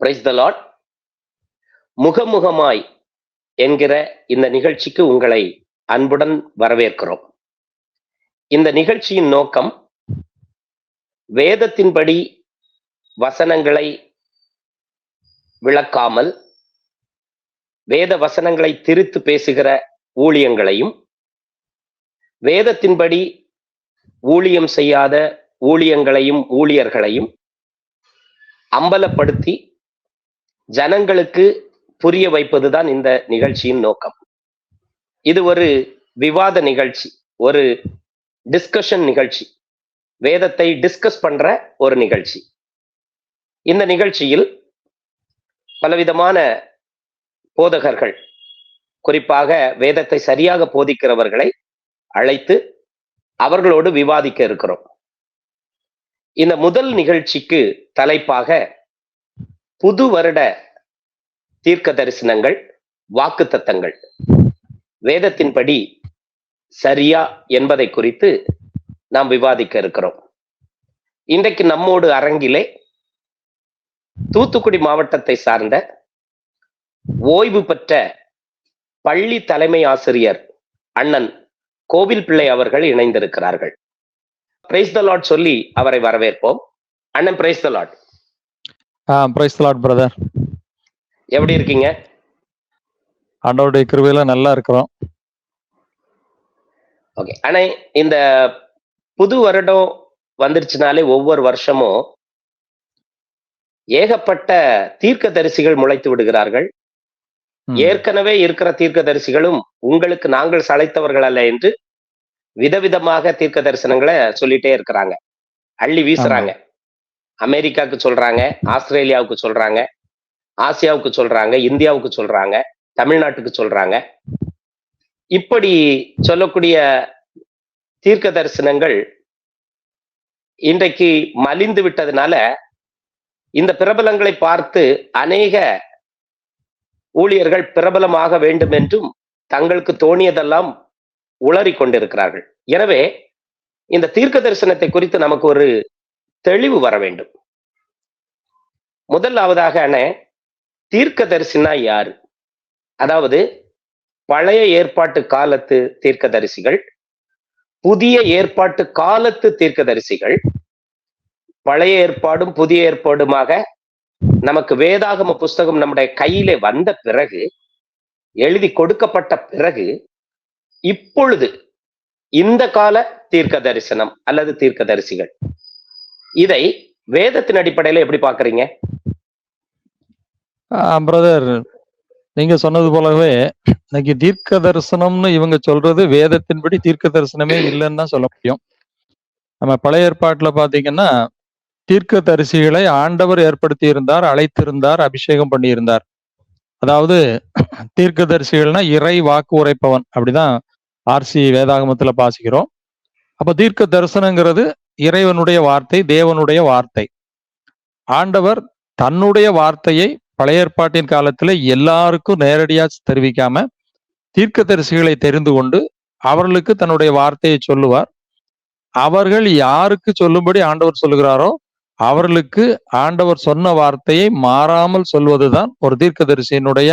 Praise the Lord. முகமுகமாய் என்கிற இந்த நிகழ்ச்சிக்கு உங்களை அன்புடன் வரவேற்கிறோம். இந்த நிகழ்ச்சியின் நோக்கம் வேதத்தின்படி வசனங்களை விளக்காமல் வேத வசனங்களை திரித்து பேசுகிற ஊழியங்களையும், வேதத்தின்படி ஊழியம் செய்யாத ஊழியங்களையும் ஊழியர்களையும் அம்பலப்படுத்தி ஜனங்களுக்கு புரிய வைப்பதுதான் இந்த நிகழ்ச்சியின் நோக்கம். இது ஒரு விவாத நிகழ்ச்சி, ஒரு டிஸ்கஷன் நிகழ்ச்சி, வேதத்தை டிஸ்கஸ் பண்ற ஒரு நிகழ்ச்சி. இந்த நிகழ்ச்சியில் பலவிதமான போதகர்கள், குறிப்பாக வேதத்தை சரியாக போதிக்கிறவர்களை அழைத்து அவர்களோடு விவாதிக்க இருக்கிறோம். இந்த முதல் நிகழ்ச்சிக்கு தலைப்பாக புது வருட தீர்க்க தரிசனங்கள், வாக்குத்தத்தங்கள் வேதத்தின்படி சரியா என்பதை குறித்து நாம் விவாதிக்க இருக்கிறோம். இன்றைக்கு நம்மோடு அரங்கிலே தூத்துக்குடி மாவட்டத்தை சார்ந்த ஓய்வு பெற்ற பள்ளி தலைமை ஆசிரியர் அண்ணன் கோவில் பிள்ளை அவர்கள் இணைந்திருக்கிறார்கள். பிரைஸ் த லார்ட் சொல்லி அவரை வரவேற்போம். அண்ணன், praise the Lord. Praise the Lord brother. எப்படி இருக்கீங்க? ஆண்டவருடைய கிருபையில நல்லா இருக்கிறோம். ஓகே அண்ணே, இந்த புது வருடம் வந்துருச்சுனாலே ஒவ்வொரு வருஷமும் ஏகப்பட்ட தீர்க்க தரிசிகள் முளைத்து விடுகிறார்கள். ஏற்கனவே இருக்கிற தீர்க்க தரிசிகளும் உங்களுக்கு நாங்கள் சளைத்தவர்கள் அல்ல என்று விதவிதமாக தீர்க்க தரிசனங்களை சொல்லிட்டே இருக்கிறாங்க, அள்ளி வீசுறாங்க. அமெரிக்காவுக்கு சொல்றாங்க, ஆஸ்திரேலியாவுக்கு சொல்றாங்க, ஆசியாவுக்கு சொல்றாங்க, இந்தியாவுக்கு சொல்றாங்க, தமிழ்நாட்டுக்கு சொல்றாங்க. இப்படி சொல்லக்கூடிய தீர்க்க தரிசனங்கள் இன்றைக்கு மலிந்து விட்டதுனால இந்த பிரபலங்களை பார்த்து அநேக ஊழியர்கள் பிரபலமாக வேண்டும் என்றும் தங்களுக்கு தோணியதெல்லாம் உளறி கொண்டிருக்கிறார்கள். எனவே இந்த தீர்க்க தரிசனத்தை குறித்து நமக்கு ஒரு தெளிவு வர வேண்டும். முதலாவதாக அண்ணே, தீர்க்க தரிசினா யாரு? அதாவது பழைய ஏற்பாட்டு காலத்து தீர்க்க தரிசிகள், புதிய ஏற்பாட்டு காலத்து தீர்க்க தரிசிகள். பழைய ஏற்பாடும் புதிய ஏற்பாடுமாக நமக்கு வேதாகம புஸ்தகம் நம்முடைய கையிலே வந்த பிறகு, எழுதி கொடுக்கப்பட்ட பிறகு, இப்பொழுது இந்த கால தீர்க்க தரிசனம் அல்லது தீர்க்க தரிசிகள், இதை வேதத்தின் அடிப்படையில எப்படி பாக்குறீங்க? பிரதர், நீங்க சொன்னது போலவே இன்னைக்கு தீர்க்க தரிசனம்னு இவங்க சொல்றது வேதத்தின்படி தீர்க்க தரிசனமே இல்லைன்னு தான் சொல்ல முடியும். நம்ம பழைய ஏற்பாட்டுல பாத்தீங்கன்னா தீர்க்க தரிசிகளை ஆண்டவர் ஏற்படுத்தி இருந்தார், அழைத்திருந்தார், அபிஷேகம் பண்ணியிருந்தார். அதாவது தீர்க்க தரிசிகள்னா இறை வாக்கு உரைப்பவன், அப்படிதான் ஆர்சி வேதாகமத்துல பாசிக்கிறோம். அப்ப தீர்க்க தரிசனங்கிறது இறைவனுடைய வார்த்தை, தேவனுடைய வார்த்தை. ஆண்டவர் தன்னுடைய வார்த்தையை பழைய ஏற்பாட்டின் காலத்துல எல்லாருக்கும் நேரடியா தெரிவிக்காம தீர்க்க தரிசிகளை தெரிந்து கொண்டு அவர்களுக்கு தன்னுடைய வார்த்தையை சொல்லுவார். அவர்கள் யாருக்கு சொல்லும்படி ஆண்டவர் சொல்லுகிறாரோ அவர்களுக்கு ஆண்டவர் சொன்ன வார்த்தையை மாறாமல் சொல்வதுதான் ஒரு தீர்க்கதரிசியினுடைய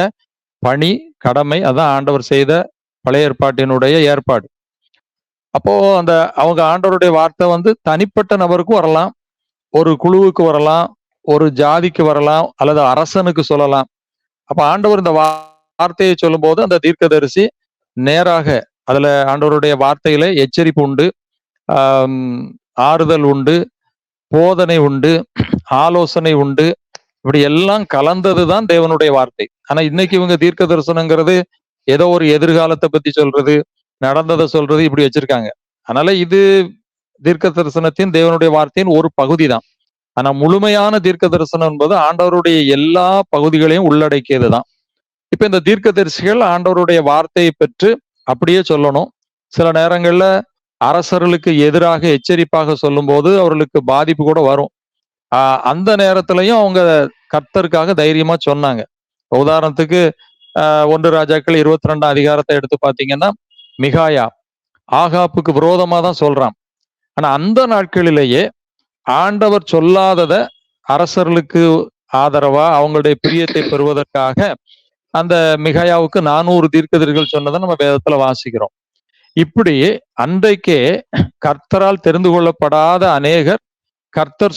பணி, கடமை. அதான் ஆண்டவர் செய்த பழைய ஏற்பாட்டினுடைய ஏற்பாடு. அப்போ அவங்க ஆண்டவருடைய வார்த்தை தனிப்பட்ட நபருக்கும் வரலாம், ஒரு குழுவுக்கு வரலாம், ஒரு ஜாதிக்கு வரலாம், அல்லது அரசனுக்கு சொல்லலாம். அப்ப ஆண்டவர் இந்த வார்த்தையை சொல்லும் போது அந்த தீர்க்கதரிசி நேராக அதுல ஆண்டவருடைய வார்த்தையில எச்சரிப்பு உண்டு, ஆறுதல் உண்டு, போதனை உண்டு, ஆலோசனை உண்டு. இப்படி எல்லாம் கலந்ததுதான் தேவனுடைய வார்த்தை. ஆனா இன்னைக்கு இவங்க தீர்க்க தரிசனங்கிறது ஏதோ ஒரு எதிர்காலத்தை பத்தி சொல்றது, நடந்ததை சொல்றது, இப்படி வச்சிருக்காங்க. அதனால இது தீர்க்க தரிசனத்தின் தேவனுடைய வார்த்தையின் ஒரு பகுதி தான். ஆனா முழுமையான தீர்க்க தரிசனம் என்பது ஆண்டவருடைய எல்லா பகுதிகளையும் உள்ளடக்கியதுதான். இப்ப இந்த தீர்க்க தரிசிகள் ஆண்டவருடைய வார்த்தையை பெற்று அப்படியே சொல்லணும். சில நேரங்கள்ல அரசர்களுக்கு எதிராக எச்சரிப்பாக சொல்லும் போது அவர்களுக்கு பாதிப்பு கூட வரும். அந்த நேரத்திலையும் அவங்க கர்த்தருக்காக தைரியமா சொன்னாங்க. உதாரணத்துக்கு 1 ராஜாக்கள் 22ஆம் அதிகாரத்தை எடுத்து பாத்தீங்கன்னா, மிகாயா ஆகாப்புக்கு விரோதமா தான் சொல்றான். ஆனா அந்த நாட்களிலேயே ஆண்டவர் சொல்லாதத அரசர்களுக்கு ஆதரவா அவங்களுடைய பிரியத்தை பெறுவதற்காக அந்த மிகாயாவுக்கு 400 தீர்க்கதரிசிகள் சொன்னதை நம்ம வேதத்துல வாசிக்கிறோம். இப்படி அன்றைக்கே கர்த்தரால் தெரிந்து கொள்ளப்படாத அநேகர் கர்த்தர்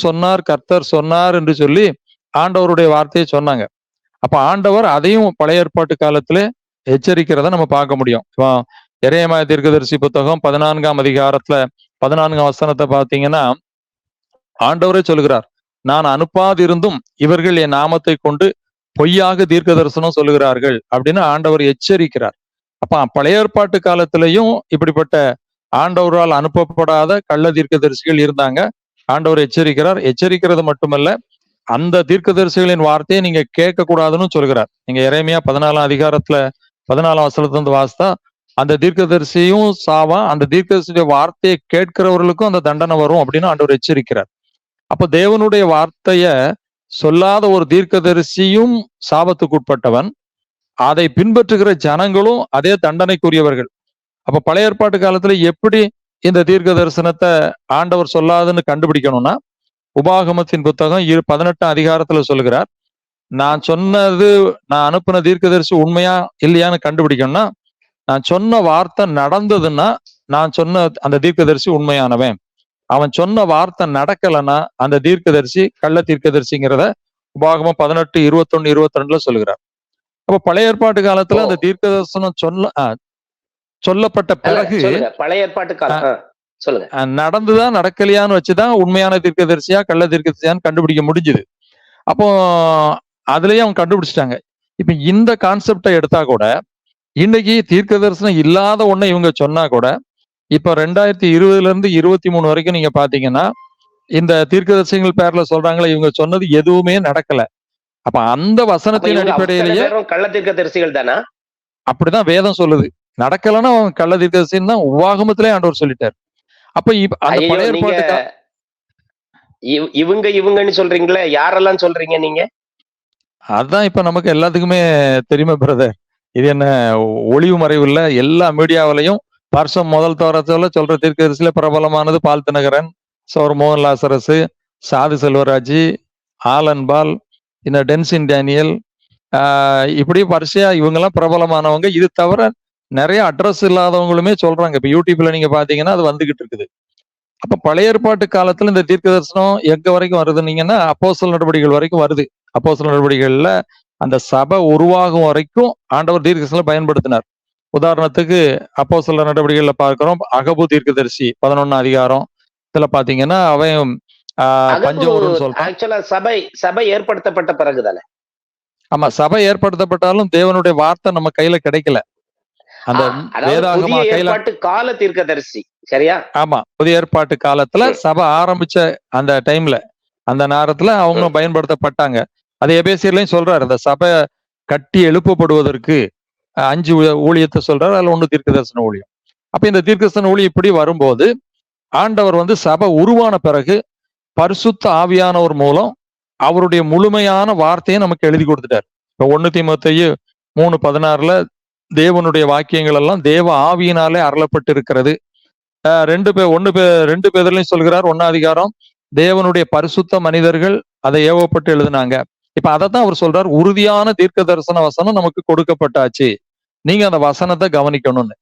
சொன்னார் என்று சொல்லி ஆண்டவருடைய வார்த்தையை சொன்னாங்க. அப்ப ஆண்டவர் அதையும் பழைய ஏற்பாட்டு காலத்துல எச்சரிக்கிறத நம்ம பார்க்க முடியும். இப்போ எரேமியா தீர்க்கதரிசி புத்தகம் 14ஆம் அதிகாரத்துல 14ஆம் வசனத்தை பார்த்தீங்கன்னா ஆண்டவரே சொல்லுகிறார், நான் அனுப்பாதிருந்தும் இவர்கள் என் நாமத்தை கொண்டு பொய்யாக தீர்க்க தரிசனம் சொல்லுகிறார்கள் அப்படின்னு ஆண்டவர் எச்சரிக்கிறார். அப்ப பழைய ஏற்பாட்டு காலத்திலையும் இப்படிப்பட்ட ஆண்டவரால் அனுப்பப்படாத கள்ள தீர்க்கதரிசிகள் இருந்தாங்க. ஆண்டவர் எச்சரிக்கிறார். எச்சரிக்கிறது மட்டுமல்ல, அந்த தீர்க்கதரிசிகளின் வார்த்தையை நீங்க கேட்க கூடாதுன்னு சொல்கிறார். நீங்க எரேமியா 14ஆம் அதிகாரத்துல 14ஆம் வசனத்துல இருந்து வாசித்தா அந்த தீர்க்கதரிசியும் சாவான், அந்த தீர்க்கதரிசியுடைய வார்த்தையை கேட்கிறவர்களுக்கும் அந்த தண்டனை வரும் அப்படின்னு ஆண்டவர் எச்சரிக்கிறார். அப்ப தேவனுடைய வார்த்தைய சொல்லாத ஒரு தீர்க்கதரிசியும் சாபத்துக்குட்பட்டவன், அதை பின்பற்றுகிற ஜனங்களும் அதே தண்டனைக்குரியவர்கள். அப்ப பழைய ஏற்பாட்டு காலத்துல எப்படி இந்த தீர்க்க தரிசனத்தை ஆண்டவர் சொல்லாதுன்னு கண்டுபிடிக்கணும்னா, உபாகமத்தின் புத்தகம் 18ஆம் அதிகாரத்துல சொல்லுகிறார், நான் அனுப்பின தீர்க்கதரிசி உண்மையா இல்லையான்னு கண்டுபிடிக்கணும்னா, நான் சொன்ன வார்த்தை நடந்ததுன்னா நான் சொன்ன அந்த தீர்க்கதரிசி உண்மையானவன், அவன் சொன்ன வார்த்தை நடக்கலைன்னா அந்த தீர்க்கதரிசி கள்ள தீர்க்கதரிசிங்கிறத உபாகமம் 18, 21, 22 சொல்லுகிறார். அப்ப பழைய ஏற்பாட்டு காலத்துல அந்த தீர்க்க தரிசனம் சொல்லப்பட்ட பிறகு பழைய ஏற்பாட்டு காலம் சொல்லுங்க, நடந்துதான் நடக்கலையான்னு வச்சுதான் உண்மையான தீர்க்கதரிசியா கள்ள தீர்க்கதரிசியான்னு கண்டுபிடிக்க முடிஞ்சுது. அப்போ அதுலயே அவங்க கண்டுபிடிச்சிட்டாங்க. இப்ப இந்த கான்செப்டை எடுத்தா கூட இன்னைக்கு தீர்க்க தரிசனம் இல்லாத ஒண்ணை இவங்க சொன்னா கூட, இப்ப 2020 இருந்து 23 வரைக்கும் நீங்க பாத்தீங்கன்னா இந்த தீர்க்கதரிசிகள் பேர்ல சொல்றாங்களே, இவங்க சொன்னது எதுவுமே நடக்கல. அப்ப அந்த வசனத்தின் அடிப்படையிலேயே கள்ள தீர்க்கதரிசிகள் தானா? அப்படிதான் வேதம் சொல்லுது. நடக்கலன்னா அவன் கள்ள தீர்க்கதரிசின்னு தான் உபாகமத்திலே ஆண்டவர் சொல்லிட்டார். அப்ப அந்த பழைய ஏற்பாட்டு இவங்கன்னு சொல்றீங்களே, யாரெல்லாம் சொல்றீங்க நீங்க? அதான் இப்ப நமக்கு எல்லாத்துக்குமே தெரியுமா பிரதர், இது என்ன ஒளிவு மறைவு இல்ல. எல்லா மீடியாவிலையும் வருஷம் முதல் தோரத்துல சொல்ற தீர்க்கதரிசியில பிரபலமானது பால் தினகரன், சோர் மோகன் லாசரஸ், சாது செல்வராஜ், ஆலன் பால், இந்த டென்சின் டேனியல், இப்படி வரிசையா இவங்கெல்லாம் பிரபலமானவங்க. இது தவிர நிறைய அட்ரஸ் இல்லாதவங்களுமே சொல்றாங்க. இப்ப யூடியூப்ல நீங்க பாத்தீங்கன்னா அது வந்துகிட்டு இருக்குது. அப்ப பழைய ஏற்பாட்டு காலத்துல இந்த தீர்க்க தரிசனம் எங்க வரைக்கும் வருதுன்னீங்கன்னா அப்போஸ்தலர் நடவடிக்கைகள் வரைக்கும் வருது. அப்போஸ்தலர் நடவடிக்கைகள்ல அந்த சபை உருவாகும் வரைக்கும் ஆண்டவர் தீர்க்க தரிசனம் பயன்படுத்தினார். உதாரணத்துக்கு அப்போஸ்தலர் நடவடிக்கைகள்ல பார்க்கிறோம், அகபு தீர்க்கதரிசி 11ஆம் அதிகாரம் இதுல பாத்தீங்கன்னா அவன் பஞ்சம் வரும்னு சொல்றான். ஆக்சுவலா சபை ஏற்படுத்தப்பட்ட பிறகுதானே? ஆமா, சபை ஏற்படுத்தப்பட்டாலும் தேவனுடைய வார்த்தை நம்ம கையில கிடைக்கல. அந்த வேதாகம கையில கால தீர்க்கதரிசி சரியா? ஆமா, புதிய ஏற்பாட்டு காலத்துல சபை ஆரம்பிச்ச அந்த டைம்ல அந்த நேரத்துல அவங்க பயன்படுத்தப்பட்டாங்க. அது எபேசியர்லயும் சொல்றாரு, அந்த சபை கட்டி எழுப்பப்படுவதற்கு 5 ஊழியத்தை சொல்றாரு. அதுல 1 தீர்க்க தரிசன ஊழியம். அப்ப இந்த தீர்க்க தரிசன ஊழியம் இப்படி வரும்போது ஆண்டவர் சபை உருவான பிறகு பரிசுத்த ஆவியானவர் மூலம் அவருடைய முழுமையான வார்த்தையை நமக்கு எழுதி கொடுத்துட்டார். இப்ப 1 தீமோத்தேயு 3:16 தேவனுடைய வாக்கியங்கள் எல்லாம் தேவ ஆவியினாலே அருளப்பட்டு இருக்கிறது. 2 பேர்லயும் சொல்கிறார் 1ஆம் அதிகாரம், தேவனுடைய பரிசுத்த மனிதர்கள் அதை ஏவப்பட்டு எழுதினாங்க. இப்ப அதைத்தான் அவர் சொல்றார், உறுதியான தீர்க்க தரிசன வசனம் நமக்கு கொடுக்கப்பட்டாச்சு, நீங்க அந்த வசனத்தை கவனிக்கணும்னு.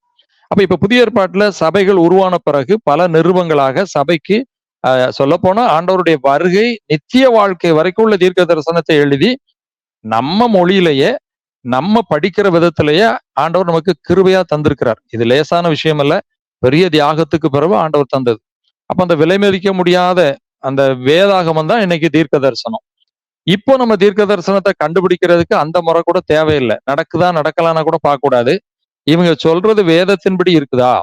அப்ப இப்ப புதிய ஏற்பாட்டுல சபைகள் உருவான பிறகு பல நிறுவங்களாக சபைக்கு சொல்ல போனா ஆண்டவருடைய வருகை நித்திய வாழ்க்கை வரைக்கும் உள்ள தீர்க்க தரிசனத்தை எழுதி நம்ம மொழியிலேயே நம்ம படிக்கிற விதத்திலேயே ஆண்டவர் நமக்கு கிருபையா தந்திருக்கிறார். இது லேசான விஷயம் அல்ல, பெரிய தியாகத்துக்கு பிறகு ஆண்டவர் தந்தது. அப்ப அந்த விலை மதிக்க முடியாத அந்த வேதாகமம் தான் இன்னைக்கு தீர்க்க தரிசனம். இப்போ நம்ம தீர்க்க தரிசனத்தை கண்டுபிடிக்கிறதுக்கு அந்த முறை கூட தேவையில்லை. நடக்குதா நடக்கலான்னா கூட பார்க்க கூடாது. இவங்க சொல்றது வேதத்தின்படி இருக்குதா,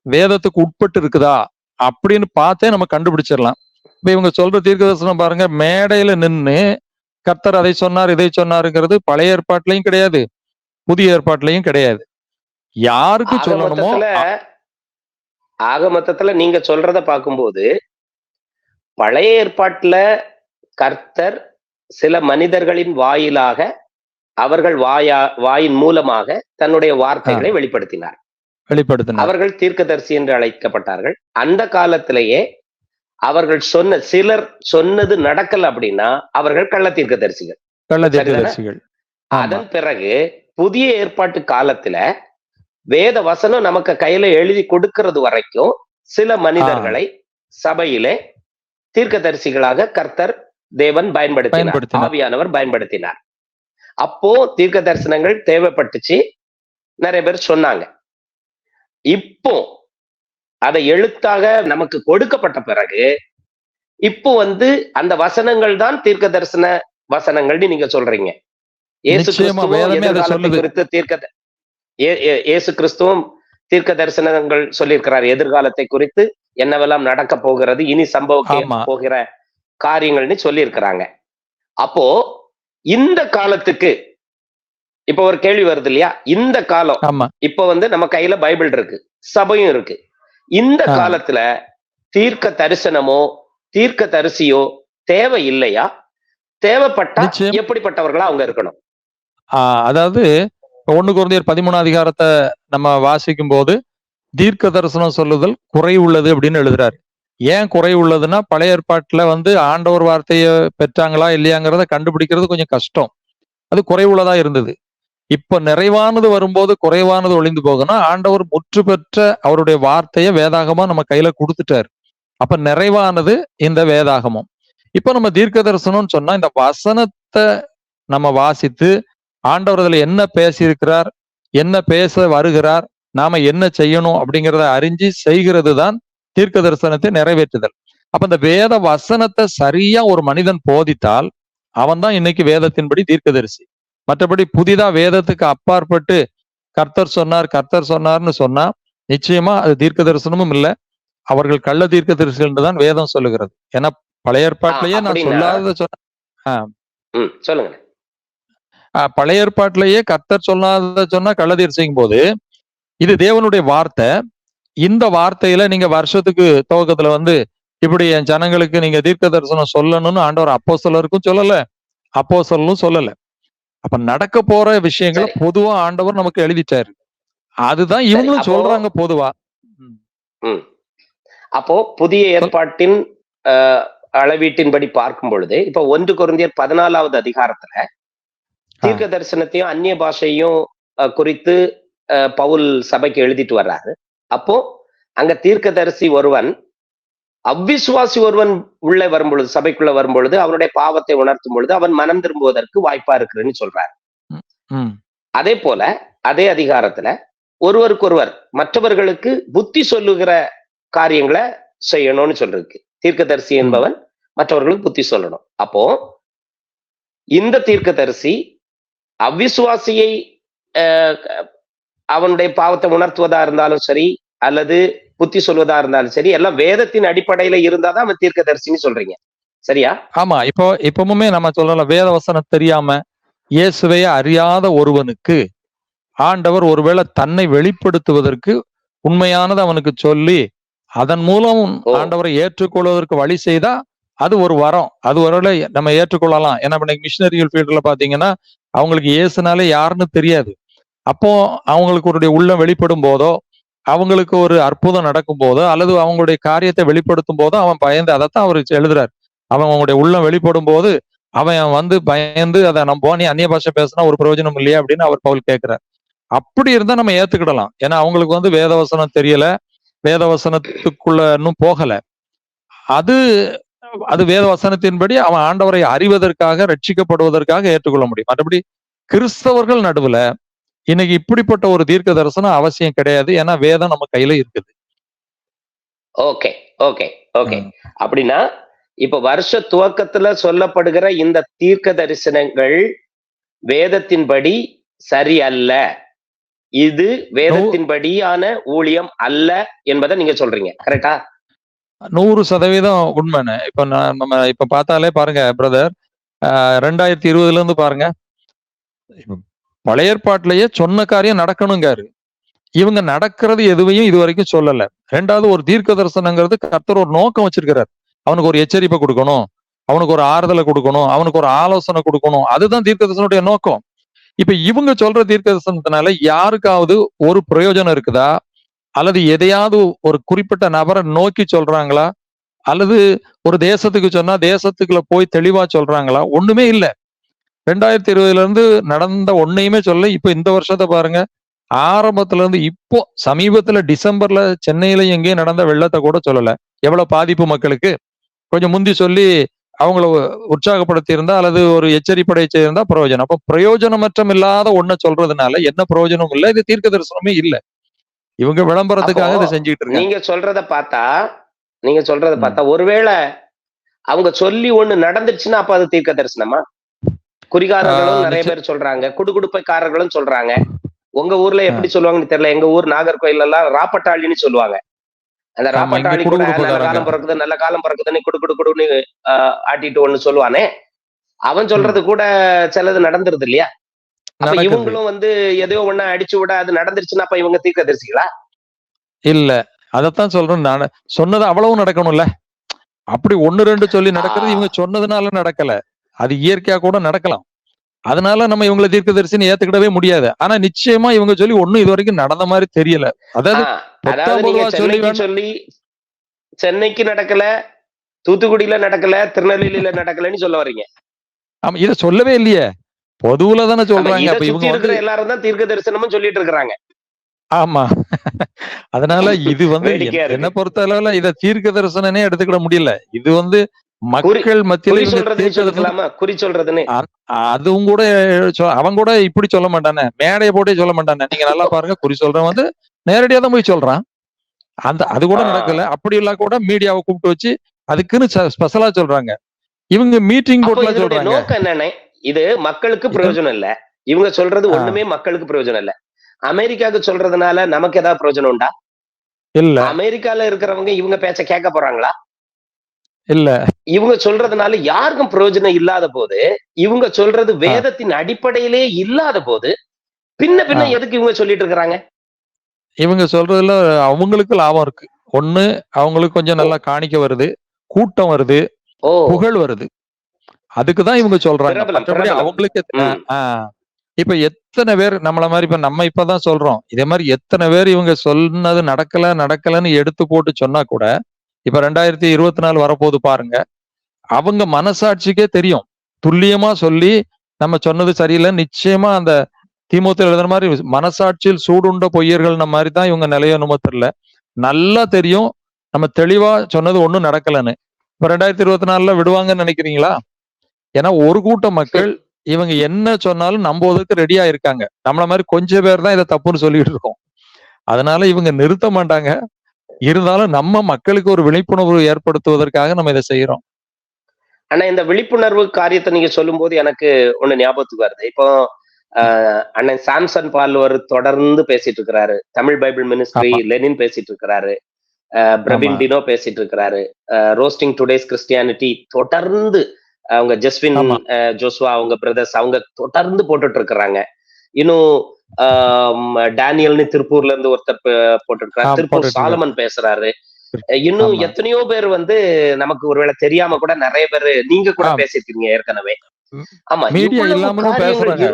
வேதத்துக்கு உட்பட்டு இருக்குதா அப்படின்னு பார்த்தே நம்ம கண்டுபிடிச்சிடலாம். இப்ப இவங்க சொல்ற தீர்க்க தரிசனம் பாருங்க, மேடையில நின்று கர்த்தர் அதை சொன்னார் இதை சொன்னாருங்கிறது பழைய ஏற்பாட்டிலையும் கிடையாது, புதிய ஏற்பாட்டிலையும் கிடையாது. யாருக்கு சொல்லணுமோ ஆக மொத்தத்துல நீங்க சொல்றத பார்க்கும்போது பழைய ஏற்பாட்டுல கர்த்தர் சில மனிதர்களின் வாயிலாக அவர்கள் வாயின் மூலமாக தன்னுடைய வார்த்தைகளை வெளிப்படுத்தினார். அவர்கள் தீர்க்கதரிசி என்று அழைக்கப்பட்டார்கள். அந்த காலத்திலேயே அவர்கள் சிலர் சொன்னது நடக்கல அப்படின்னா அவர்கள் கள்ள தீர்க்கதரிசிகள். கள்ள சரிதானே? தீர்க்கதரிசிகள். ஆமா. அதன் பிறகு புதிய ஏற்பாட்டு காலத்துல வேத வசனம் நமக்கு கையில எழுதி கொடுக்கிறது வரைக்கும் சில மனிதர்களை சபையிலே தீர்க்கதரிசிகளாக கர்த்தர் தேவன் பயன்படுத்தினார், பயன்படுத்தினார். ஆவியானவர் பயன்படுத்தினார். அப்போ தீர்க்க தரிசனங்கள் தேவைப்பட்டுச்சு, நிறைய பேர் சொன்னாங்க. இப்போ அதை எழுத்தாக நமக்கு கொடுக்கப்பட்ட பிறகு இப்போ அந்த வசனங்கள் தான் தீர்க்க தரிசன வசனங்கள்னு நீங்க சொல்றீங்க. இயேசு நிச்சயமா கிறிஸ்துவும் வேதமே அதை எதிர்காலத்தை சொல்லுது. குறித்து இயேசு கிறிஸ்துவும் தீர்க்க தரிசனங்கள் சொல்லியிருக்கிறார். எதிர்காலத்தை குறித்து என்னவெல்லாம் நடக்க போகிறது, இனி சம்பவிக்க ஆமா. போகிற காரியங்கள்னு சொல்லி இருக்கிறாங்க. அப்போ இந்த காலத்துக்கு இப்ப ஒரு கேள்வி வருது இல்லையா? இந்த காலம் ஆமா. இப்ப நம்ம கையில பைபிள் இருக்கு, சபையும் இருக்கு. இந்த காலத்துல தீர்க்க தரிசனமோ தீர்க்க தரிசியோ தேவை இல்லையா? தேவைப்பட்டா நிச்சயம். எப்படிப்பட்டவர்களா அவங்க இருக்கணும்? அதாவது 1 கொரிந்தியர் 13 அதிகாரத்தை நம்ம வாசிக்கும் போது தீர்க்க தரிசனம் சொல்லுதல் குறை உள்ளது அப்படின்னு எழுதுறாரு. ஏன் குறை உள்ளதுன்னா, பழைய ஏற்பாட்டுல ஆண்டவர் வார்த்தையை பெற்றாங்களா இல்லையாங்கிறத கண்டுபிடிக்கிறது கொஞ்சம் கஷ்டம். அது குறைவுள்ளதா இருந்தது. இப்ப நிறைவானது வரும்போது குறைவானது ஒளிந்து போகும்னா, ஆண்டவர் முற்று பெற்ற அவருடைய வார்த்தையை வேதாகமா நம்ம கையில கொடுத்துட்டாரு. அப்ப நிறைவானது இந்த வேதாகமம். இப்ப நம்ம தீர்க்க தரிசனம்னு சொன்னா, இந்த வசனத்தை நம்ம வாசித்து ஆண்டவர் அதுல என்ன பேசியிருக்கிறார், என்ன பேச வருகிறார், நாம என்ன செய்யணும் அப்படிங்கிறத அறிஞ்சு செய்கிறது தான் தீர்க்க தரிசனத்தை நிறைவேற்றுதல். அப்ப இந்த வேத வசனத்தை சரியா ஒரு மனிதன் போதித்தால் அவன் தான் இன்னைக்கு வேதத்தின்படி தீர்க்கதரிசி. மற்றபடி புதிதா வேதத்துக்கு அப்பாற்பட்டு கர்த்தர் சொன்னார்னு சொன்னா நிச்சயமா அது தீர்க்க தரிசனமும் இல்லை. அவர்கள் கள்ள தீர்க்க தரிசிகள் தான் வேதம் சொல்லுகிறது. ஏன்னா பழைய ஏற்பாட்டிலேயே நான் சொல்லாத சொல்லுங்க. பழைய ஏற்பாட்டிலேயே கர்த்தர் சொல்லாத சொன்னா கள்ள தீர்க்கும் போது, இது தேவனுடைய வார்த்தை. இந்த வார்த்தையில நீங்க வருஷத்துக்கு துவக்கத்துல இப்படி என் ஜனங்களுக்கு நீங்க தீர்க்க தரிசனம் சொல்லணும்னு ஆண்டவர் அப்போஸ்தலருக்கும் சொல்லல, அப்போஸ்தலரும் சொல்லல. அப்ப நடக்க போற விஷயங்களை பொதுவா ஆண்டவர் நமக்கு எழுதிட்டாரு. அதுதான் இவங்களும் சொல்றாங்க பொதுவா. அப்போ புதிய ஏற்பாட்டின் அளவீட்டின்படி பார்க்கும் பொழுது இப்ப 1 கொரிந்தியர் 14வது அதிகாரத்துல தீர்க்க தரிசனத்தையும் அந்நிய பாஷையும் குறித்து பவுல் சபைக்கு எழுதிட்டு வர்றாரு. அப்போ அங்க தீர்க்கதரிசி ஒருவன் அவ்விசுவாசி ஒருவன் உள்ள வரும்பொழுது, சபைக்குள்ள வரும்பொழுது அவனுடைய பாவத்தை உணர்த்தும் பொழுது அவன் மனம் திரும்புவதற்கு வாய்ப்பா இருக்குன்னு சொல்றாரு. அதே போல அதே அதிகாரத்துல ஒருவருக்கொருவர் மற்றவர்களுக்கு புத்தி சொல்லுகிற காரியங்களை செய்யணும்னு சொல்றதுக்கு தீர்க்கதரிசி என்பவன் மற்றவர்களுக்கு புத்தி சொல்லணும். அப்போ இந்த தீர்க்கதரிசி அவ்விசுவாசியை அவனுடைய பாவத்தை உணர்த்துவதா இருந்தாலும் சரி, அல்லது புத்தி சொல்வதா இருந்தாலும் சரி, எல்லாம் வேதத்தின் அடிப்படையில இருந்தாதான் அவன் தீர்க்கதரிசின்னு சொல்றீங்க, சரியா? ஆமா. இப்பவுமே நம்ம சொல்லலாம், வேத வசனம் தெரியாம இயேசுவை அறியாத ஒருவனுக்கு ஆண்டவர் ஒருவேளை தன்னை வெளிப்படுத்துவதற்கு உண்மையானது அவனுக்கு சொல்லி அதன் மூலம் ஆண்டவரை ஏற்றுக்கொள்வதற்கு வழி செய்தா அது ஒரு வரம். அது ஒருவேளை நம்ம ஏற்றுக்கொள்ளலாம். ஏன்னா மிஷினரியல் ஃபீல்டுல பாத்தீங்கன்னா அவங்களுக்கு இயேசுனாலே யாருன்னு தெரியாது. அப்போ அவங்களுக்கு ஒரு உள்ளம் வெளிப்படும் போதோ, அவங்களுக்கு ஒரு அற்புதம் நடக்கும் போதோ, அல்லது அவங்களுடைய காரியத்தை வெளிப்படுத்தும் போதோ அவன் பயந்து, அதைத்தான் அவர் எழுதுறாரு. அவங்களுடைய உள்ளம் வெளிப்படும் போது அவன் பயந்து அதை நம்ம நீ அந்நிய பாஷை பேசினா ஒரு பிரயோஜனம் இல்லையா அப்படின்னு அவர் பவுல் கேட்கிறார். அப்படி இருந்தா நம்ம ஏத்துக்கிடலாம். ஏன்னா அவங்களுக்கு வேதவசனம் தெரியல, வேதவசனத்துக்குள்ள இன்னும் போகல. அது வேதவசனத்தின்படி அவன் ஆண்டவரை அறிவதற்காக, ரட்சிக்கப்படுவதற்காக ஏற்றுக்கொள்ள முடியும். மற்றபடி கிறிஸ்தவர்கள் நடுவுல இன்னைக்கு இப்படிப்பட்ட ஒரு தீர்க்க தரிசனம் அவசியம் கிடையாது. ஏன்னா வேதம் நம்ம கையில இருக்குது. ஓகே ஓகே ஓகே அப்படின்னா இப்ப வருஷ துவக்கத்துல சொல்லப்படுகிற இந்த தீர்க்க தரிசனங்கள் வேதத்தின்படி சரி அல்ல, இது வேதத்தின்படியான ஊழியம் அல்ல என்பதை நீங்க சொல்றீங்க, கரெக்டா? 100% உண்மைன்னு. நம்ம இப்ப பார்த்தாலே பாருங்க பிரதர், 2020 இருந்து பாருங்க, பழைய ஏற்பாட்டிலேயே சொன்ன காரியம் நடக்கணுங்காரு. இவங்க நடக்கிறது எதுவையும் இது வரைக்கும் சொல்லல. 2வது ஒரு தீர்க்க தரிசனங்கிறது கர்த்தர் ஒரு நோக்கம் வச்சிருக்கிறார். அவனுக்கு ஒரு எச்சரிப்பை கொடுக்கணும், அவனுக்கு ஒரு ஆறுதலை கொடுக்கணும், அவனுக்கு ஒரு ஆலோசனை கொடுக்கணும். அதுதான் தீர்க்க தரிசனுடைய நோக்கம். இப்ப இவங்க சொல்ற தீர்க்க தரிசனத்தினால யாருக்காவது ஒரு பிரயோஜனம் இருக்குதா, அல்லது எதையாவது ஒரு குறிப்பிட்ட நபரை நோக்கி சொல்றாங்களா, அல்லது ஒரு தேசத்துக்கு சொன்னா தேசத்துக்குள்ள போய் தெளிவா சொல்றாங்களா? ஒண்ணுமே இல்ல. 2020 இருந்து நடந்த ஒண்ணையுமே சொல்லல. இப்ப இந்த வருஷத்த பாருங்க. ஆரம்பத்துல இருந்து இப்போ சமீபத்துல டிசம்பர்ல சென்னையில எங்கேயும் நடந்த வெள்ளத்த கூட சொல்லல. எவ்வளவு பாதிப்பு மக்களுக்கு? கொஞ்சம் முந்தி சொல்லி அவங்கள உற்சாகப்படுத்தி இருந்தா அல்லது ஒரு எச்சரிப்படை செய்திருந்தா பிரயோஜனம். அப்ப பிரயோஜனமற்றம் இல்லாத ஒண்ண சொல்றதுனால என்ன பிரயோஜனமும் இல்ல. இது தீர்க்க தரிசனமே இல்ல. இவங்க அப்போ விளம்பரத்துக்காக இதை செஞ்சுட்டு இருக்காங்க. நீங்க சொல்றத ம். பார்த்தா ஒருவேளை அவங்க சொல்லி ஒண்ணு நடந்துருச்சுன்னா அப்ப அது தீர்க்க தரிசனமா? குறிகாரர்களும் நிறைய நிச்சயம். பேர் சொல்றாங்க, குடுகுடுப்பைக்காரர்களும் சொல்றாங்க. உங்க ஊர்ல அ. எப்படி சொல்லுவாங்கன்னு தெரியல. எங்க ஊர் நாகர்கோயில் எல்லாம் ராப்பட்டாளின்னு சொல்லுவாங்க. அந்த ஆமா. இங்க ராப்பட்டாளி கூட நல்ல குடுகுடுப்புக்காரங்க. காலம் பிறக்குது, நல்ல காலம் பிறக்குதுன்னு குடு குடு குடுன்னு ஆட்டிட்டு ஒண்ணு சொல்லுவானே. அவன் ம். சொல்றது கூட சிலது நடந்துருது இல்லையா? அப்ப நடக்குது. இவங்களும் வந்து எதையோ ஒண்ண அடிச்சு விட அது நடந்துருச்சுன்னா அப்ப இவங்க தீர்க்கதரிசிகளா? இல்ல. அதத்தான் சொல்றேன் நானு. சொன்னது அவ்வளவும் நடக்கணும்ல. அப்படி 1, 2 சொல்லி ஆ. நடக்கிறது இவங்க சொன்னதுனால நடக்கல. அது இயற்கையா கூட நடக்கலாம். அதனால நம்ம இவங்கள தீர்க்கதரிசின்னு ஏத்துக்கிடவே முடியாது. ஆனா நிச்சயமா இவங்க சொல்லி ஒண்ணும் இதுவரைக்கும் நடந்த மாரி தெரியல. ஆ. அதாவது அதாவது பொத்தாம் நீங்க பொதுவா சொல்லி வேணா சென்னைக்கு நடக்கல, தூத்துக்குடியில நடக்கல, திருநெல்வேலியில நடக்கலன்னு சொல்ல வர்றீங்க. ஆமா இத சொல்லவே இல்லையே. பொதுவுல தானே ஆமா, சொல்றாங்க. இத அப்ப சுத்தி இவங்க வந்து இருக்கிற எல்லாரும் தான் தீர்க்க தரிசனமும் சொல்லிட்டு இருக்கிறாங்க. ஆமா. அதனால இது வந்து வேடிக்கையா என்ன இருக்கு. பொறுத்த அளவுல இத தீர்க்க தரிசனனே எடுத்துக்கிட முடியல. இது வந்து குறி மக்கள் மத்தியில குறி இவங்க சொல்றதுன்னு தீர்க்க தரிசனம் சொல்லிக்கலாமா? குறி சொல்றதுன்னு. அ அதுவும் கூட அவன் கூட இப்படி சொல்ல மாட்டானே. மேடைய போட்டே சொல்ல மாட்டானே. நீங்க நல்லா பாருங்க குறி சொல்றவன் வந்து நேரடியா தான் போய் சொல்றான். அது கூட ஆ. நடக்கல. அப்படி எல்லாம் கூட மீடியாவ கூப்பிட்டு வச்சு அதுக்குன்னு ஸ்பெஷலா சொல்றாங்க. இவங்க மீட்டிங் அப்போ போட்டுலாம் இதனுடைய சொல்றாங்க. நோக்கம் என்னண்ணே? இது மக்களுக்கு இதன் பிரயோஜனம் இல்ல. இவங்க சொல்றது ஆ ஒண்ணுமே மக்களுக்கு பிரயோஜனம் இல்ல. அமெரிக்காவுக்கு சொல்றதுனால நமக்கு ஏதாவது பிரயோஜனம் உண்டா? இல்ல, அமெரிக்கால இருக்கிறவங்க இவங்க பேச்ச கேட்க போறாங்களா? இல்ல. இவங்க சொல்றதுனால யாருக்கும் பிரயோஜனம் இல்லாத போது, இவங்க சொல்றது ஆ, வேதத்தின் அடிப்படையிலே இல்லாத போது, பின்ன ஆ. பின்ன எதுக்கு இவங்க சொல்லிட்டு இருக்கிறாங்க? இவங்க சொல்றதுல அவங்களுக்கு லாபம் இருக்கு. ஒண்ணு அவங்களுக்கு கொஞ்சம் ஓ! நல்லா காணிக்க வருது, கூட்டம் வருது, ஓ! புகழ் வருது. அதுக்கு தான் இவங்க சொல்றாங்க. பிரபலம், மற்றபடி பிரபலம். அவங்களுக்கு அ, ம். ஆ. இப்ப எத்தன பேர் நம்மள மாரி இப்ப நம்ம இப்ப தான் சொல்றோம். இதே மாரி எத்தன பேர் இவங்க சொன்னது நடக்கல, நடக்கலன்னு எடுத்து போட்டு சொன்னா கூட, இப்ப 2024 வரப்போது பாருங்க. அவங்க மனசாட்சிக்கே தெரியும். துல்லியமா சொல்லி, நம்ம சொன்னது சரியில்ல. நிச்சயமா அந்த தீமோத்தேயுல எழுதுன மாரி மனசாட்சியில் சூடுண்ட பொய்யர்கள்ன மாரி தான் இவங்க நிலையோ என்னமோ தெரியல. நல்லா தெரியும். நம்ம தெளிவா சொன்னது ஒண்ணும் நடக்கலன்னு. இப்ப 2024ல விடுவாங்கன்னு நினைக்கிறீங்களா? ஏன்னா ஒரு கூட்ட மக்கள் இவங்க என்ன சொன்னாலும் நம்புவதற்கு ரெடியா இருக்காங்க. நம்மள மாரி கொஞ்சம் பேர் தான் இத தப்புன்னு சொல்லிட்டு இருக்கோம். அதனால இவங்க நிறுத்த மாட்டாங்க. இருந்தாலும் நம்ம மக்களுக்கு ஒரு விழிப்புணர்வு ஏற்படுத்துவதற்காக நம்ம இத செய்றோம். ஆனா இந்த விழிப்புணர்வு காரியத்த நீங்க சொல்லும்போது எனக்கு ஒண்ணு ஞாபகத்துக்கு வருது. இப்போ அ அண்ணன் சாம்சன் பால்வர் தொடர்ந்து பேசிட்டு இருக்கிறாரு. தமிழ் பைபிள் மினிஸ்ட்ரி ஆமா, லெனின் பேசிட்டு இருக்கிறாரு. ஆமா, பிரவீன் டினோ பேசிட்டு இருக்கிறாரு. ரோஸ்டிங் டுடேஸ் கிறிஸ்டியானிட்டி தொடர்ந்து அவங்க ஜஸ்வின் ஆமா, ஜோஸ்வா அவங்க பிரதர்ஸ் அவங்க தொடர்ந்து போட்டுட்டு இருக்கிறாங்க. இன்னும் டேனியல்னு திருப்பூர்ல இருந்து ஒருத்தர் போட்டுட்டு இருக்காரு. திருப்பூர் போட்டுட்டு இருக்காரு. சாலமன் பேசுறாரு. இன்னும் ஆமா. எத்தனையோ பேர் வந்து நமக்கு ஒருவேளை தெரியாம கூட நிறைய பேரு நீங்க கூட ஆம். பேசியிருக்கீங்க ஏற்கனவே. ம். ஆமா, மீடியா இல்லாமலும் பேசுறாங்க.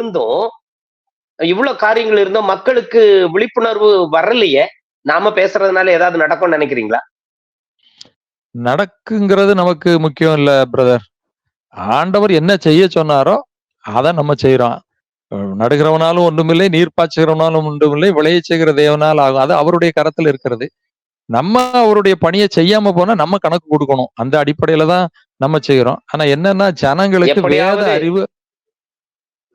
இவ்வளவு காரியங்கள் இருந்தும் மக்களுக்கு விழிப்புணர்வு வரலையே. நாம பேசுறதுனால ஏதாவது நடக்கும்னு நினைக்கிறீங்களா? நடக்குங்கிறது நமக்கு முக்கியம் இல்ல பிரதர். ஆண்டவர் என்ன செய்ய சொன்னாரோ, அத நம்ம செய்றோம். நடுகிறவனாலும் ஒன்றுமில்லை, நீர் பாய்ச்சுகிறவனாலும் ஒன்றுமில்லை, விளையச் செய்கிற தேவனால் ஆகும். அது அவருடைய கரத்துல இருக்கிறது. நம்ம அவருடைய பணிய செய்யாம போனா நம்ம கணக்கு குடுக்கணும். அந்த அடிப்படையில தான் நம்ம செய்றோம். ஆனா என்னன்னா, ஜனங்களுக்கு வேத எப்படியாவது அறிவு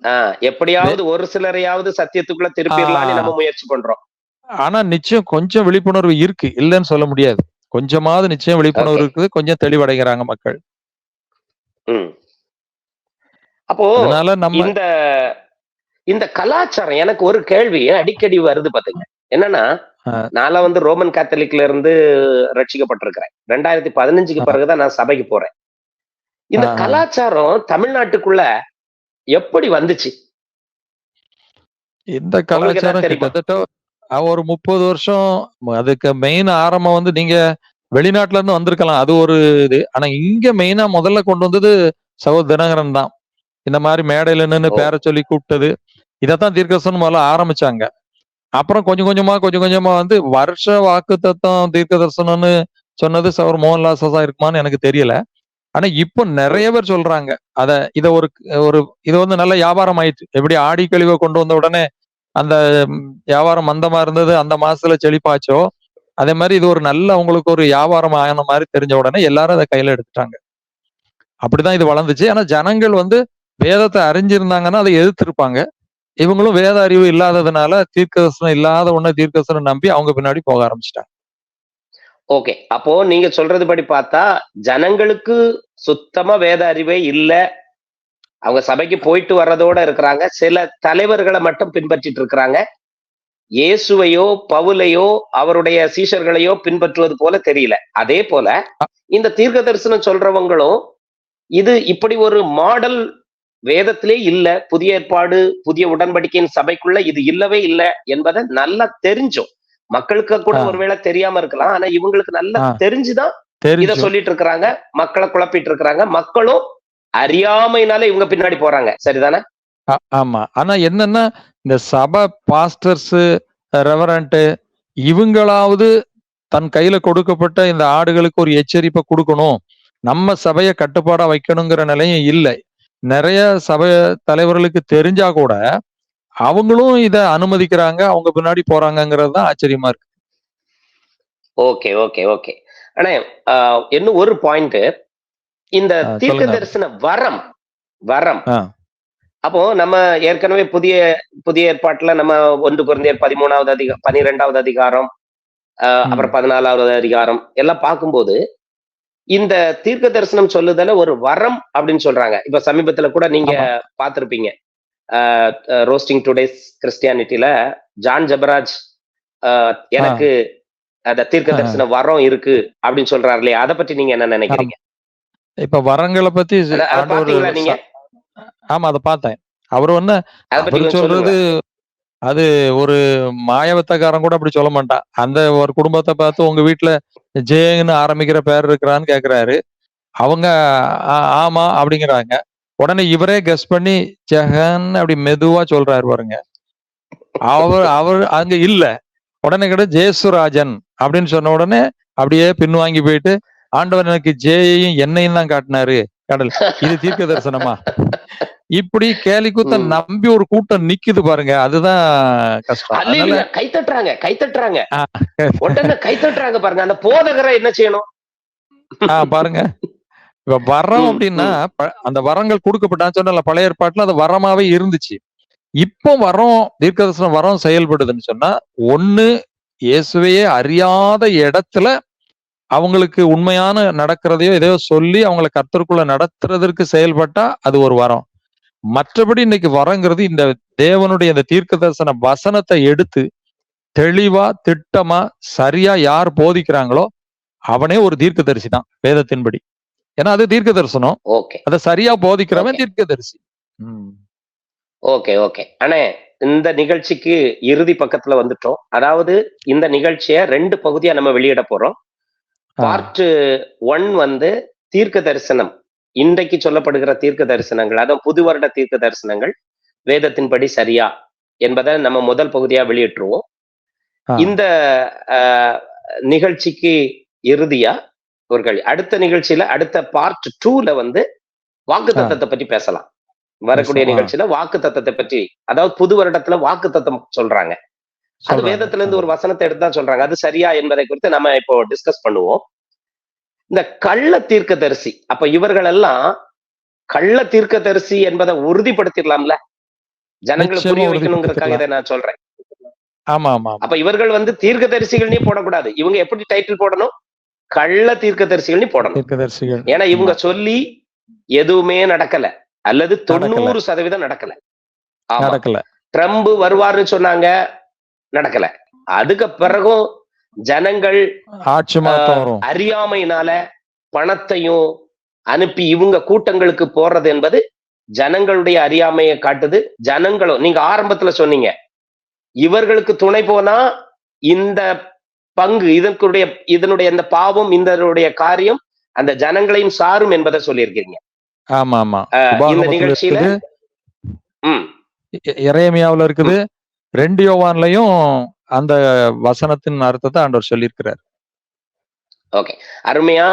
ஆ வே எப்படியாவது ஒரு சிலரையாவது சத்தியத்துக்குள்ள ஆ திருப்பிடலான்னு நம்ம முயற்சி பண்றோம். ஆனா நிச்சயம் கொஞ்சம் விழிப்புணர்வு இருக்கு. இல்லன்னு சொல்ல முடியாது. கொஞ்சமாவது நிச்சயம் விழிப்புணர்வு ஓகே. இருக்குது. கொஞ்சம் தெளிவடைகிறாங்க மக்கள். ம். அப்போ அதனால நம்ம இந்த இந்த கலாச்சாரம் எனக்கு ஒரு கேள்வி அடிக்கடி வருது பாத்துங்க. என்னன்னா, அ, நான்லாம் வந்து ரோமன் கேத்தலிக்ல இருந்து ரட்சிக்கப்பட்டிருக்கிறேன். 2015க்கு அ, பிறகு தான் நான் சபைக்கு போறேன். அ, இந்த அ. கலாச்சாரம் தமிழ்நாட்டுக்குள்ள எப்படி வந்துச்சு? இந்த உங்களுக்கு ஏதாவது கலாச்சாரம் தெரியுமா? கிட்டத்தட்ட ஒரு 30 வருஷம் அதுக்கு மெயின் ஆரம்பம் வந்து நீங்க வெளிநாட்டுல இருந்து வந்திருக்கலாம். அது ஒரு இது. ஆனா இங்க மெயினா முதல்ல கொண்டு வந்தது தினகரன் தான். இந்த மாரி மேடையில நின்னு ஓ! பேர சொல்லி கூப்பிட்டது. இதத்தான் தீர்க்கதரிசனம் முதல்ல ஆரம்பிச்சாங்க. அப்புறம் கொஞ்சம் கொஞ்சமா வந்து வருஷ வாக்குத்தத்தம் தீர்க்க தரிசனம்னு சொன்னது சவர் மோகன்லாஸா தான் இருக்குமான்னு எனக்கு தெரியல. ஆனா இப்போ நிறைய பேர் சொல்றாங்க. இத ஒரு ஒரு இது வந்து நல்ல வியாபாரம் ஆயிடுச்சு. எப்படி ஆடி கழிவை கொண்டு வந்த உடனே அந்த வியாபாரம் மந்தமா இருந்தது, அந்த மாசத்துல செழிப்பாச்சோ, அதே மாதிரி இது ஒரு நல்ல அவங்களுக்கு ஒரு வியாபாரம் ஆன மாதிரி தெரிஞ்ச உடனே எல்லாரும் அதை கையில எடுத்துட்டாங்க. அப்படிதான் இது வளர்ந்துச்சு. ஆனா ஜனங்கள் வந்து வேதத்தை அறிஞ்சிருந்தாங்கன்னா அதை எதிர்த்திருப்பாங்க. இவங்களும் வேத அறிவு இல்லாததுனால தீர்க்கதரிசனம் இல்லாத ஒண்ணு தீர்க்கதரிசனம் நம்பி அவங்க பின்னாடி போக ஆரம்பிச்சிட்டாங்க. ஓகே. அப்போ நீங்க சொல்றது படி பார்த்தா, ஜனங்களுக்கு சுத்தமா வேத அறிவே இல்ல. அவங்க சபைக்கு போயிட்டு வர்றதோட இருக்கிறாங்க. சில தலைவர்களை மட்டும் பின்பற்றிட்டு இருக்கிறாங்க. இயேசுவையோ, பவுலையோ, அவருடைய சீஷர்களையோ பின்பற்றுவது போல தெரியல. அதே போல இந்த தீர்க்க தரிசனம் சொல்றவங்களும், இது இப்படி ஒரு மாடல் வேதத்திலே இல்ல. புதிய ஏற்பாடு, புதிய உடன்படிக்கையின் சபைக்குள்ள இது இல்லவே இல்ல என்பதை நல்லா தெரிஞ்சும், மக்களுக்கு கூட ஒருவேளை தெரியாம இருக்கலாம். ஆனா இவங்களுக்கு நல்லா தெரிஞ்சுதான் இத சொல்லிட்டு இருக்கிறாங்க. மக்களை குழப்பிட்டு இருக்கிறாங்க. மக்களும் அறியாமையினால இவங்க பின்னாடி போறாங்க. சரிதானே? ஆமா. ஆனா என்னன்னா, இந்த சபை பாஸ்டர்ஸ், ரெவரண்ட் இவங்களாவது தன் கையில கொடுக்கப்பட்ட இந்த ஆடுகளுக்கு ஒரு எச்சரிப்பை கொடுக்கணும். நம்ம சபையை கட்டுப்பாடா வைக்கணுங்கிற நிலையும் இல்லை. நிறைய சபை தலைவர்களுக்கு தெரிஞ்சா கூட அவங்களும் இத அனுமதிக்கிறாங்க, அவங்க பின்னாடி போறாங்கங்கிறது தான் ஆச்சரியமா இருக்கு. Okay, okay, okay. ஆனா இன்னும் ஒரு பாயிண்ட், இந்த தீர்க்க தரிசன வரம் அப்போ நம்ம ஏற்கனவே புதிய ஏற்பாட்டுல நம்ம 1 கொரிந்தியர் 12வது அதிகாரம், அப்புறம் 14வது அதிகாரம் எல்லாம் பார்க்கும்போது இந்த தீர்க்க தரிசனம் சொல்லுதல ஒரு வரம் அப்படின்னு சொல்றாங்க. இப்ப சமீபத்துல கூட நீங்க பார்த்திருப்பீங்க, ரோஸ்டிங் டுடேஸ் கிறிஸ்டியானிட்டில ஜான் ஜெபராஜ் எனக்கு அந்த தீர்க்க தரிசன வரம் இருக்கு அப்படின்னு சொல்றாரு இல்லையா? அதை பற்றி நீங்க என்ன நினைக்கிறீங்க? இப்ப வரங்களை பத்தி நீங்க? ஆமா, அதை பார்த்தேன். அவரு ஒண்ணு சொல்றது, அது ஒரு மாயவத்தக்காரன் கூட அப்படி சொல்ல மாட்டான். அந்த ஒரு குடும்பத்தை பார்த்து உங்க வீட்டுல ஜேன்னு ஆரம்பிக்கிற பேர் இருக்கிறான்னு கேக்குறாரு. அவங்க ஆமா அப்படிங்கிறாங்க. உடனே இவரே கெஸ் பண்ணி ஜெகன் அப்படி மெதுவா சொல்றாரு பாருங்க. அவர் அங்க இல்ல. உடனே கூட ஜேசுராஜன் அப்படின்னு சொன்ன உடனே அப்படியே பின்வாங்கி போயிட்டு, ஆண்டவர் எனக்கு ஜேயையும் என்னையும் தான் காட்டினாரு கடல். இது தீர்க்க தரிசனமா? இப்படி கேலி கூத்த நம்பி ஒரு கூட்டம் நிக்குது பாருங்க. அதுதான் கஷ்டம். கைத்தட்டுறாங்க உடனே கைத்தட்டுறாங்க பாருங்க. அந்த போதகரை என்ன செய்யணும் பாருங்க. இப்ப வரம் அப்படின்னா அந்த வரங்கள் கொடுக்கப்பட்டான்னு சொன்ன பழைய ஏற்பாட்டுல அது வரமாவே இருந்துச்சு. இப்போ வரம், தீர்க்கதரிசனம் வரம் செயல்படுதுன்னு சொன்னா, ஒண்ணு இயேசுவையே அறியாத இடத்துல அவங்களுக்கு உண்மையான நடக்கிறதையோ எதையோ சொல்லி அவங்களை கர்த்தருக்குள்ள நடத்துறதற்கு செயல்பட்டா அது ஒரு வரம். மற்றபடி இன்னைக்கு வரங்கிறது இந்த தேவனுடைய இந்த தீர்க்க தரிசன வசனத்தை எடுத்து தெளிவா திட்டமா சரியா யார் போதிக்கிறாங்களோ அவனே ஒரு தீர்க்க தரிசி தான் வேதத்தின்படி. ஏன்னா அது தீர்க்க தரிசனம். அதை சரியா போதிக்கிறவன் தீர்க்க தரிசி. Okay, okay. ஆனா இந்த நிகழ்ச்சிக்கு இறுதி பக்கத்துல வந்துட்டோம். அதாவது இந்த நிகழ்ச்சியை 2 பகுதியா நம்ம வெளியிட போறோம். பார்ட் 1 வந்து தீர்க்க தரிசனம், இன்றைக்கு சொல்லப்படுகிற தீர்க்க தரிசனங்கள், அதான் புது வருட தீர்க்க தரிசனங்கள் வேதத்தின்படி சரியா என்பதை நம்ம முதல் பகுதியா வெளியிட்டுருவோம். இந்த நிகழ்ச்சிக்கு இறுதியா அடுத்த நிகழ்ச்சியில, அடுத்த பார்ட் 2ல வந்து வாக்கு தத்தத்தை பற்றி பேசலாம். வரக்கூடிய நிகழ்ச்சியில வாக்கு தத்தத்தை பற்றி, அதாவது புது வருடத்துல வாக்கு தத்தம் சொல்றாங்க. அது வேதத்துல இருந்து ஒரு வசனத்தை எடுத்துதான் சொல்றாங்க. அது சரியா என்பதை குறித்து நம்ம இப்போ டிஸ்கஸ் பண்ணுவோம். இந்த கள்ள தீர்க்கதரிசி, அப்ப இவர்கள் எல்லாம் கள்ள தீர்க்கதரிசி என்பதை உறுதிப்படுத்திடலாம்ல, ஜனங்களுக்கு புரிய வைக்கணுங்கிறதுக்காக இதை நான் சொல்றேன். அப்ப இவர்கள் வந்து தீர்க்கதரிசிகள்னே போடக்கூடாது. இவங்க எப்படி டைட்டில் போடணும்? கள்ள தீர்க்கதரிசிகள்னு போடணும். ஏன்னா இவங்க சொல்லி எதுவுமே நடக்கல, அல்லது 90% நடக்கல. ட்ரம்ப் வருவாருன்னு சொன்னாங்க, நடக்கல. அதுக்கு பிறகும் ஜனங்கள் அறியாமையினால பணத்தையும் அனுப்பி இவங்க கூட்டங்களுக்கு போறது என்பது ஜனங்களுடைய அறியாமையை காட்டுது. ஜனங்களும், நீங்க ஆரம்பத்துல சொன்னீங்க, இவர்களுக்கு துணை போனா இந்த பங்கு, இதனுடைய இந்த பாவம், இதனுடைய காரியம் அந்த ஜனங்களையும் சாரும் என்பதை சொல்லியிருக்கீங்க. இந்த நிகழ்ச்சியில எரேமியாவுல இருக்குது, 2 யோவான்லயும் அந்த வசனத்தின் அர்த்தத்தை ஆண்டவர் சொல்லியிருக்கிறார். ஓகே, அருமையா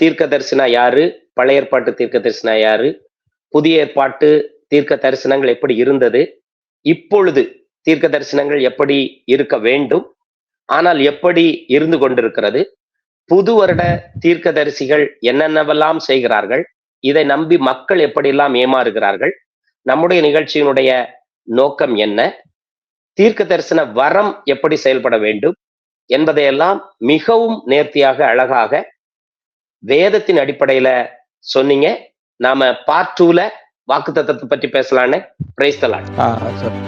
தீர்க்க தரிசனா யாரு, பழைய ஏற்பாட்டு தீர்க்க தரிசனா யாரு, புதிய ஏற்பாட்டு தீர்க்க தரிசனங்கள் எப்படி இருந்தது, இப்பொழுது தீர்க்க தரிசனங்கள் எப்படி இருக்க வேண்டும், ஆனால் எப்படி இருந்து கொண்டிருக்கிறது, புது வருட தீர்க்கதரிசிகள் என்னென்னவெல்லாம் செய்கிறார்கள், இதை நம்பி மக்கள் எப்படியெல்லாம் ஏமாறுகிறார்கள், நம்முடைய நிகழ்ச்சியினுடைய நோக்கம் என்ன, தீர்க்க தரிசன வரம் எப்படி செயல்பட வேண்டும் என்பதையெல்லாம் மிகவும் நேர்த்தியாக அழகாக வேதத்தின் அடிப்படையில சொன்னீங்க. நாம பார்ட் 2ல வாக்குத்தத்தத்தை பற்றி பேசலான்னு. Praise the Lord. சரி.